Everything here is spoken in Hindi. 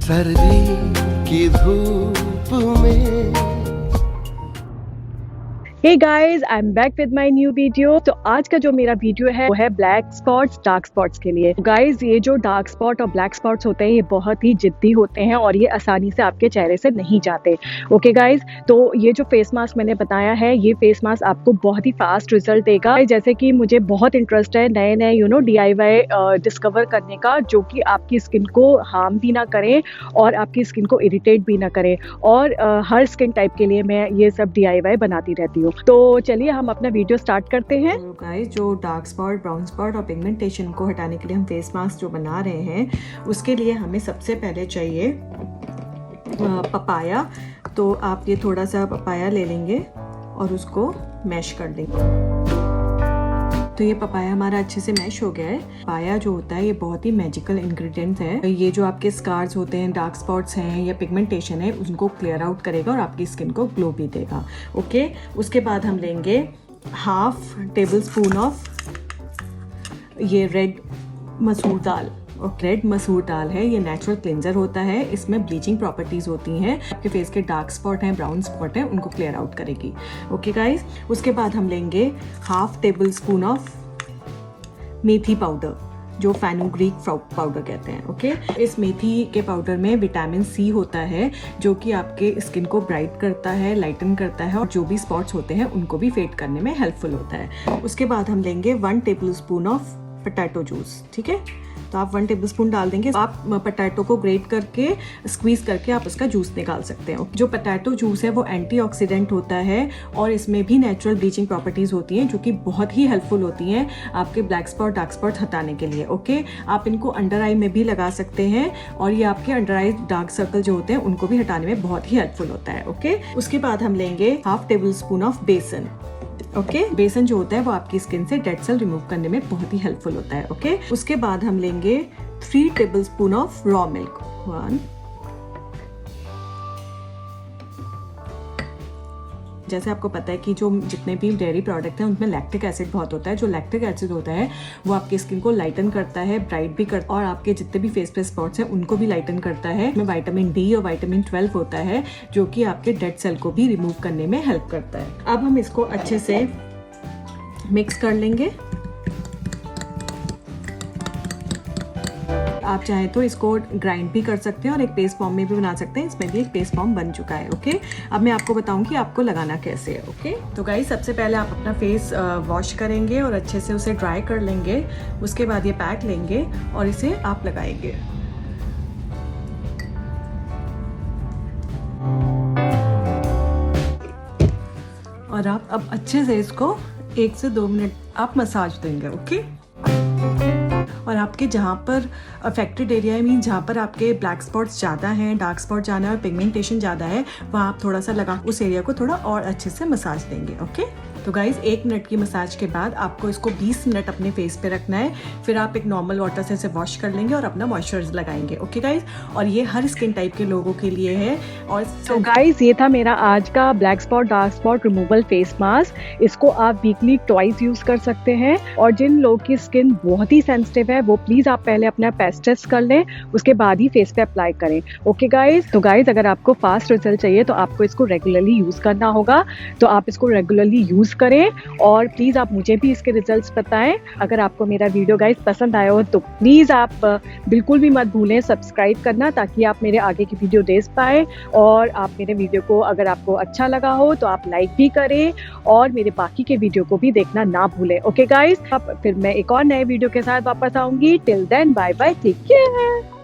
सर्दी की धूप में। Hey guys, I am back with my new video. तो आज का जो मेरा वीडियो है वो है ब्लैक स्पॉट्स, डार्क स्पॉट्स के लिए। गाइस, ये जो डार्क स्पॉट और ब्लैक स्पॉट्स होते हैं ये बहुत ही जिद्दी होते हैं और ये आसानी से आपके चेहरे से नहीं जाते। ओके गाइस, तो ये जो फेस मास्क मैंने बताया है ये फेस मास्क आपको बहुत ही फास्ट रिजल्ट देगा। जैसे कि मुझे बहुत इंटरेस्ट है नए नए DIY डिस्कवर करने का, जो कि आपकी स्किन को हार्म भी ना करें और आपकी स्किन को इरिटेट भी ना करें। और हर स्किन टाइप के लिए मैं ये सब DIY बनाती रहती हूँ। तो चलिए हम अपना वीडियो स्टार्ट करते हैं। तो गाइस, जो डार्क स्पॉट, ब्राउन स्पॉट और पिगमेंटेशन को हटाने के लिए हम फेस मास्क जो बना रहे हैं उसके लिए हमें सबसे पहले चाहिए पपाया। तो आप ये थोड़ा सा पपाया ले लेंगे और उसको मैश कर लेंगे। तो ये पपाया हमारा अच्छे से मैश हो गया है। पपाया जो होता है ये बहुत ही मैजिकल इंग्रेडिएंट है। ये जो आपके स्कार्स होते हैं, डार्क स्पॉट्स हैं या पिगमेंटेशन है, उनको क्लियर आउट करेगा और आपकी स्किन को ग्लो भी देगा। ओके, उसके बाद हम लेंगे हाफ टेबल स्पून ऑफ ये रेड मसूर दाल। और रेड मसूर दाल है, ये नेचुरल क्लिंजर होता है, इसमें ब्लीचिंग प्रॉपर्टीज होती हैं। आपके फेस के डार्क स्पॉट हैं, ब्राउन स्पॉट हैं, उनको क्लियर आउट करेगी। ओके गाइस, उसके बाद हम लेंगे half table spoon of methi powder, जो फेनुग्रीक पाउडर कहते हैं। ओके, इस मेथी के पाउडर में विटामिन सी होता है जो कि आपके स्किन को ब्राइट करता है, लाइटन करता है और जो भी स्पॉट्स होते हैं उनको भी फेड करने में हेल्पफुल होता है। उसके बाद हम लेंगे 1 table spoon of potato juice. ठीक है, तो आप 1 टेबलस्पून डाल देंगे। आप पोटैटो को ग्रेट करके स्क्वीज करके आप उसका जूस निकाल सकते हैं। जो पोटैटो जूस है वो एंटीऑक्सीडेंट होता है और इसमें भी नेचुरल ब्लीचिंग प्रॉपर्टीज होती हैं जो कि बहुत ही हेल्पफुल होती हैं आपके ब्लैक स्पॉट, डार्क स्पॉट हटाने के लिए। ओके, आप इनको अंडर आई में भी लगा सकते हैं और ये आपके अंडर आई डार्क सर्कल जो होते हैं उनको भी हटाने में बहुत ही हेल्पफुल होता है। ओके, उसके बाद हम लेंगे हाफ टेबल स्पून ऑफ बेसन। ओके, बेसन जो होता है वो आपकी स्किन से डेड सेल रिमूव करने में बहुत ही हेल्पफुल होता है। ओके, उसके बाद हम लेंगे 3 टेबलस्पून ऑफ रॉ मिल्क। 1, जैसे आपको पता है कि जो जितने भी डेयरी प्रोडक्ट हैं उनमें लैक्टिक एसिड बहुत होता है। जो लैक्टिक एसिड होता है वो आपकी स्किन को लाइटन करता है, ब्राइट भी करता है और आपके जितने भी फेस पे स्पॉट्स हैं उनको भी लाइटन करता है। इसमें विटामिन डी और विटामिन 12 होता है जो कि आपके डेड सेल को भी रिमूव करने में हेल्प करता है। अब हम इसको अच्छे से मिक्स कर लेंगे। आप चाहें तो इसको ग्राइंड भी कर सकते हैं और एक पेस्ट फॉर्म में भी बना सकते हैं। इसमें भी एक पेस्ट फॉर्म बन चुका है। ओके, अब मैं आपको बताऊंगी आपको लगाना कैसे है। ओके, तो गाइस, सबसे पहले आप अपना फेस वॉश करेंगे और अच्छे से उसे ड्राई कर लेंगे। उसके बाद ये पैक लेंगे और इसे आप लगाएंगे। और आप अब अच्छे से इसको 1 से 2 मिनट आप मसाज देंगे। ओके, और आपके जहाँ पर अफेक्टेड एरिया है, मीन जहाँ पर आपके ब्लैक स्पॉट्स ज़्यादा हैं, डार्क स्पॉट ज़्यादा है और पिगमेंटेशन ज़्यादा है, वहाँ आप थोड़ा सा लगा उस एरिया को थोड़ा और अच्छे से मसाज देंगे। ओके, तो गाइज 1 मिनट की मसाज के बाद आपको इसको 20 मिनट अपने फेस पे रखना है। फिर आप एक नॉर्मल वाटर से इसे वॉश कर लेंगे और अपना मॉइस्चराइजर लगाएंगे। ओके गाइज, और ये हर स्किन टाइप के लोगों के लिए है। और तो गाइज, ये था मेरा आज का black spot, dark spot removal face mask. इसको आप वीकली ट्वाइस यूज कर सकते हैं और जिन लोगों की स्किन बहुत ही सेंसिटिव है वो प्लीज आप पहले अपना पैच टेस्ट कर लें, उसके बाद ही फेस पे अप्लाई करें। ओके गाइज, तो गाइज अगर आपको फास्ट रिजल्ट चाहिए तो आपको इसको रेगुलरली यूज करना होगा। तो आप इसको रेगुलरली यूज करें और प्लीज आप मुझे भी इसके रिजल्ट्स बताएं। अगर आपको मेरा वीडियो गाइज पसंद आया हो तो प्लीज आप बिल्कुल भी मत भूलें सब्सक्राइब करना, ताकि आप मेरे आगे की वीडियो देख पाए। और आप मेरे वीडियो को अगर आपको अच्छा लगा हो तो आप लाइक भी करें और मेरे बाकी के वीडियो को भी देखना ना भूलें। ओके गाइज, अब फिर मैं एक और नए वीडियो के साथ वापस आऊंगी। Till then bye bye, take care.